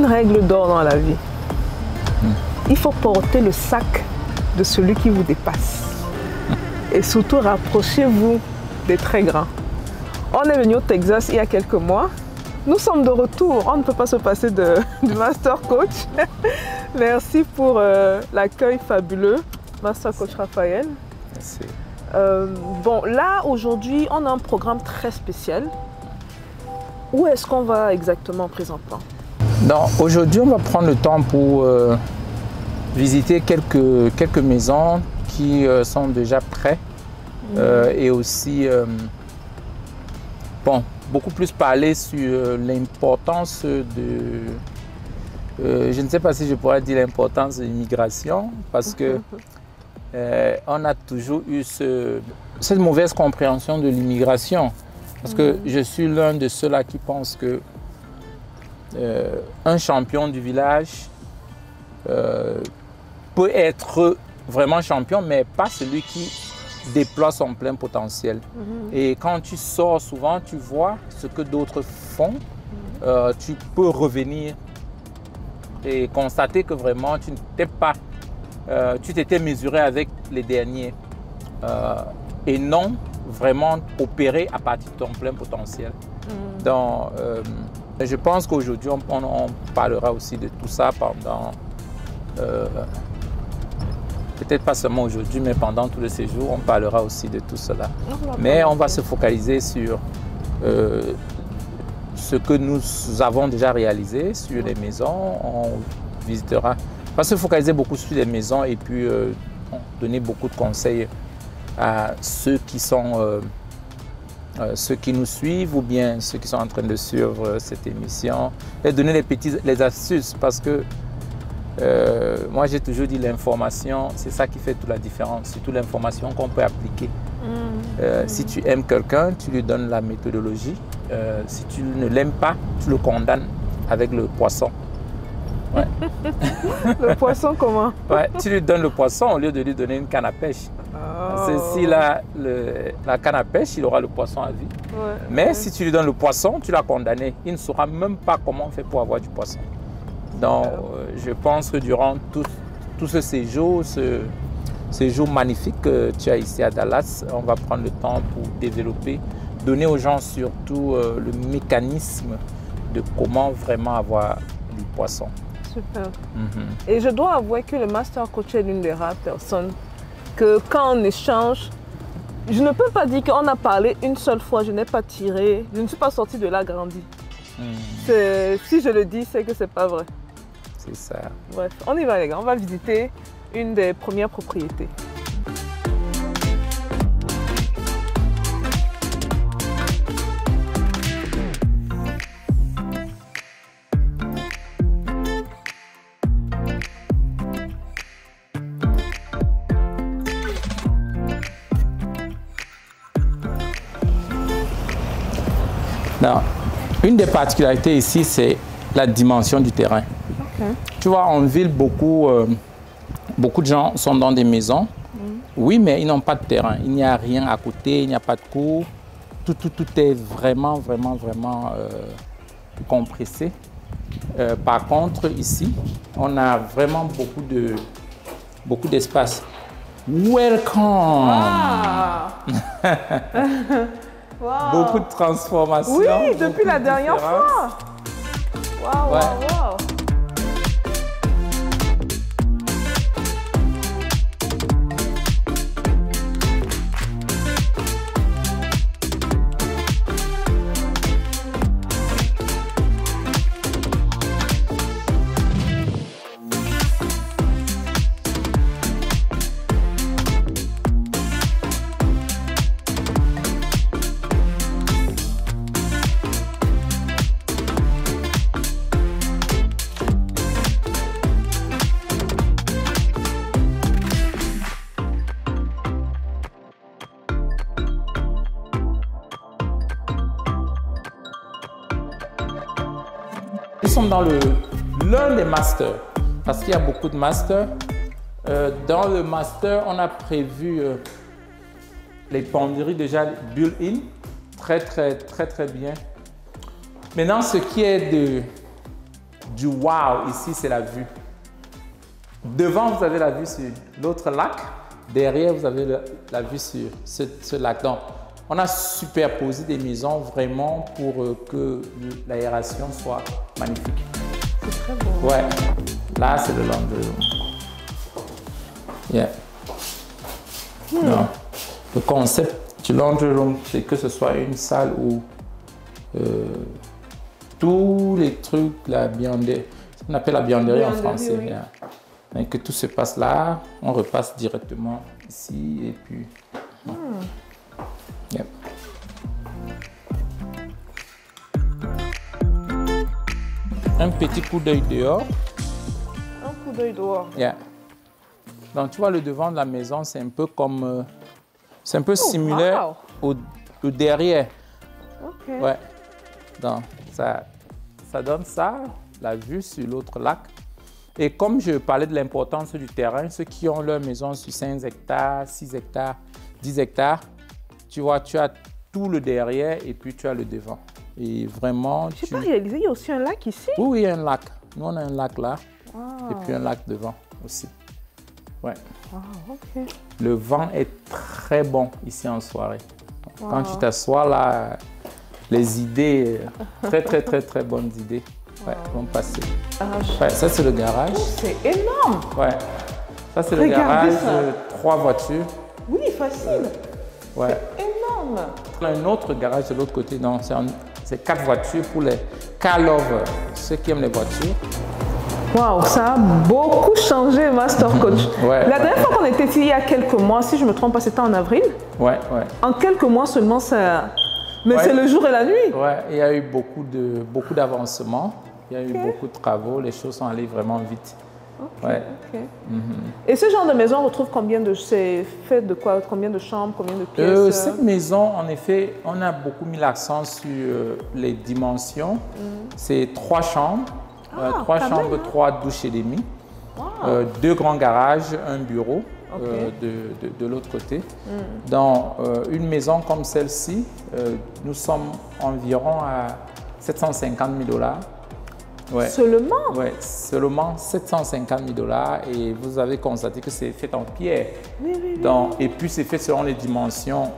règle d'or dans la vie. Il faut porter le sac de celui qui vous dépasse. Et surtout, rapprochez-vous des très grands. On est venu au Texas il y a quelques mois. Nous sommes de retour. On ne peut pas se passer du Master Coach. Merci pour l'accueil fabuleux, Master Coach Raphaël. Merci. Bon, là, aujourd'hui, on a un programme très spécial. Où est-ce qu'on va exactement présentement? Aujourd'hui, on va prendre le temps pour visiter quelques maisons qui sont déjà prêtes et aussi beaucoup plus parler sur l'importance de... je ne sais pas si je pourrais dire l'importance de l'immigration parce que on a toujours eu cette mauvaise compréhension de l'immigration. Parce que je suis l'un de ceux-là qui pensent que un champion du village peut être vraiment champion, mais pas celui qui déploie son plein potentiel. Et quand tu sors souvent, tu vois ce que d'autres font, tu peux revenir et constater que vraiment tu n'étais pas, tu t'étais mesuré avec les derniers et non vraiment opérer à partir de ton plein potentiel. Donc, je pense qu'aujourd'hui, on parlera aussi de tout ça pendant, peut-être pas seulement aujourd'hui, mais pendant tout le séjour, on parlera aussi de tout cela. Mais on va se focaliser sur ce que nous avons déjà réalisé sur les maisons. On visitera, on va se focaliser beaucoup sur les maisons et puis donner beaucoup de conseils à ceux qui sont ceux qui nous suivent ou bien ceux qui sont en train de suivre cette émission et donner les astuces parce que moi j'ai toujours dit l'information c'est ça qui fait toute la différence, surtout l'information qu'on peut appliquer. Si tu aimes quelqu'un, tu lui donnes la méthodologie. Si tu ne l'aimes pas, tu le condamnes avec le poisson. Ouais. Le poisson comment? Ouais, tu lui donnes le poisson au lieu de lui donner une canne à pêche. S'il a la canne à pêche, il aura le poisson à vie. Mais si tu lui donnes le poisson, tu l'as condamné. Il ne saura même pas comment on fait pour avoir du poisson. Donc, je pense que durant tout ce séjour, magnifique que tu as ici à Dallas, on va prendre le temps pour développer, donner aux gens surtout le mécanisme de comment vraiment avoir du poisson. Super. Et je dois avouer que le Master Coach est l'une des rares personnes que quand on échange, je ne peux pas dire qu'on a parlé une seule fois, je n'ai pas tiré, je ne suis pas sortie de là grandi. Si je le dis, c'est que c'est pas vrai. C'est ça. Bref, on y va les gars, on va visiter une des premières propriétés. Non. Une des particularités ici, c'est la dimension du terrain. Tu vois, en ville, beaucoup de gens sont dans des maisons. Oui, mais ils n'ont pas de terrain. Il n'y a rien à côté, il n'y a pas de cours. Tout est vraiment compressé. Par contre, ici, on a vraiment beaucoup d'espace. Welcome! Wow. Beaucoup de transformations. Oui, depuis la dernière fois. Waouh, Ouais. waouh. Nous sommes dans l'un des masters, parce qu'il y a beaucoup de masters. Dans le master, on a prévu les penderies déjà built-in, très bien. Maintenant, ce qui est du wow ici, c'est la vue. Devant, vous avez la vue sur l'autre lac. Derrière, vous avez la vue sur ce lac. Donc, on a superposé des maisons vraiment pour que l'aération soit magnifique. C'est très beau. Ouais. Là, c'est le laundry room. Yeah. Non. Le concept du laundry room, c'est que ce soit une salle où tous les trucs, la bianderie, on appelle la bianderie en français, oui. Yeah. Et que tout se passe là, on repasse directement ici et puis. Yep. Un petit coup d'œil dehors. Un coup d'œil dehors. Yeah. Donc tu vois le devant de la maison, c'est un peu comme, c'est un peu similaire au derrière. Ok. Ouais. Donc ça donne ça, la vue sur l'autre lac. Et comme je parlais de l'importance du terrain, ceux qui ont leur maison sur 5 hectares, 6 hectares, 10 hectares, tu vois, tu as tout le derrière et puis tu as le devant. Et vraiment, je n'ai pas réalisé, il y a aussi un lac ici? Oui, oui, il y a un lac. Nous, on a un lac là. Wow. Et puis un lac devant aussi. Ouais. Wow, ok. Le vent est très bon ici en soirée. Wow. Quand tu t'assois là, les idées, très bonnes idées. Ouais, vont passer. Ouais, ça, c'est le garage. Oh, c'est énorme! Ouais. Ça, c'est le garage de 3 voitures. Oui, facile. Ouais. C'est énorme. On a un autre garage de l'autre côté. Non, c'est 4 voitures pour les car lovers, ceux qui aiment les voitures. Waouh, ça a beaucoup changé, Master Coach. Ouais, la dernière fois qu'on était ici, il y a quelques mois, si je ne me trompe pas, c'était en avril. Ouais, ouais. En quelques mois seulement, ça... Mais c'est le jour et la nuit. Ouais, il y a eu beaucoup d'avancements. Il y a eu beaucoup de travaux, les choses sont allées vraiment vite. Ouais. Et ce genre de maison, on retrouve combien de... C'est fait de quoi? Combien de chambres, combien de pièces? Cette maison, en effet, on a beaucoup mis l'accent sur les dimensions. C'est 3 chambres, 3 chambres, 3 douches et demie, 2 grands garages, un bureau de l'autre côté. Dans une maison comme celle-ci, nous sommes environ à 750 000 $. Ouais. Seulement? Oui, seulement 750 000 $ et vous avez constaté que c'est fait en pierre. Oui. Donc, et puis c'est fait selon les dimensions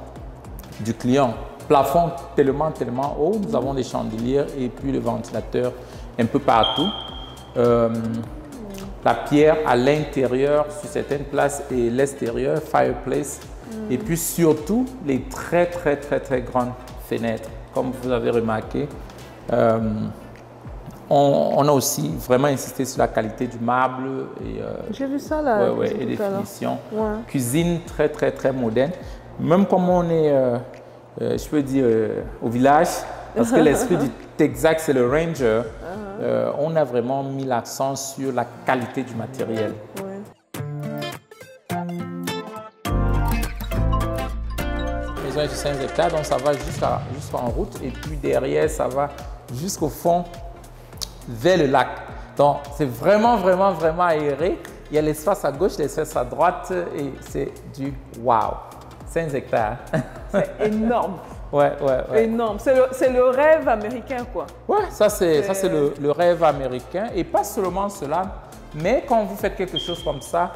du client. Plafond tellement haut, nous avons des chandeliers et puis le ventilateur un peu partout. La pierre à l'intérieur sur certaines places et l'extérieur, fireplace. Et puis surtout les très grandes fenêtres, comme vous avez remarqué. On a aussi vraiment insisté sur la qualité du marbre et, j'ai vu ça là. Et des finitions. Cuisine très moderne. Même comme on est, je peux dire, au village, parce que l'esprit du Texas, c'est le Ranger, on a vraiment mis l'accent sur la qualité du matériel. La maison est sur 5 hectares, donc ça va jusqu'en route. Et puis derrière, ça va jusqu'au fond, vers le lac. Donc, c'est vraiment aéré. Il y a l'espace à gauche, l'espace à droite et c'est du wow. 5 hectares. C'est énorme. Ouais. Énorme. C'est le rêve américain, quoi. Ouais, ça c'est le rêve américain. Et pas seulement cela, mais quand vous faites quelque chose comme ça,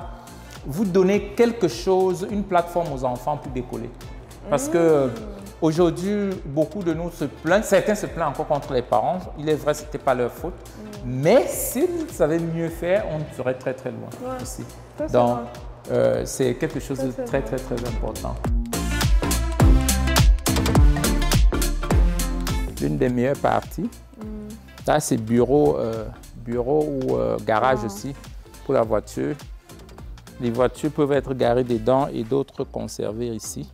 vous donnez quelque chose, une plateforme aux enfants pour décoller. Parce que aujourd'hui, beaucoup de nous se plaignent, certains se plaignent encore contre les parents. Il est vrai, ce n'était pas leur faute. Mais s'ils savaient mieux faire, on serait très loin aussi. Donc, c'est quelque chose de très important. L'une des meilleures parties, là, c'est bureau ou garage aussi pour la voiture. Les voitures peuvent être garées dedans et d'autres conservées ici.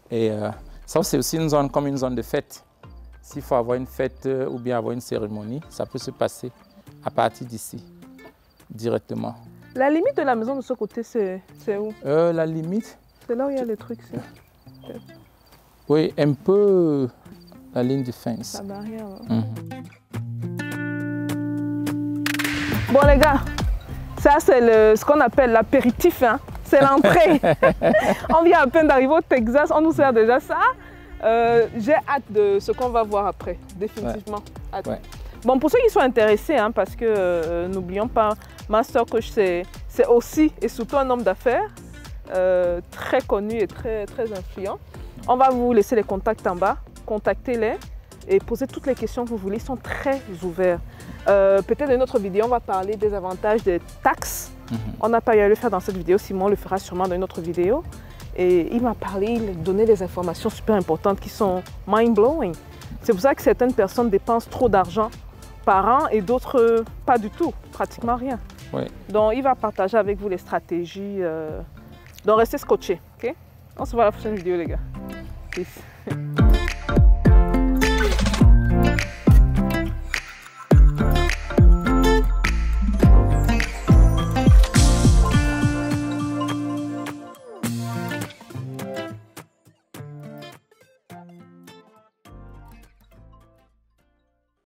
Et ça, c'est aussi une zone comme une zone de fête. S'il faut avoir une fête ou bien avoir une cérémonie, ça peut se passer à partir d'ici, directement. La limite de la maison de ce côté, c'est où? La limite? C'est là où il y a les trucs. Oui, un peu la ligne du fence. La barrière. Bon les gars, ça c'est ce qu'on appelle l'apéritif. Hein. C'est l'entrée. On vient à peine d'arriver au Texas, on nous sert déjà ça. J'ai hâte de ce qu'on va voir après, définitivement. Hâte. Bon, pour ceux qui sont intéressés, hein, parce que n'oublions pas, Master Coach, c'est aussi et surtout un homme d'affaires très connu et très influent. On va vous laisser les contacts en bas, contactez-les et posez toutes les questions que vous voulez, ils sont très ouverts. Peut-être dans une autre vidéo, on va parler des avantages des taxes. On n'a pas eu à le faire dans cette vidéo, Simon le fera sûrement dans une autre vidéo. Et il m'a parlé, il m'a donné des informations super importantes qui sont mind-blowing. C'est pour ça que certaines personnes dépensent trop d'argent par an et d'autres pas du tout, pratiquement rien. Oui. Donc il va partager avec vous les stratégies. Donc restez scotchés, ok? On se voit à la prochaine vidéo les gars. Peace.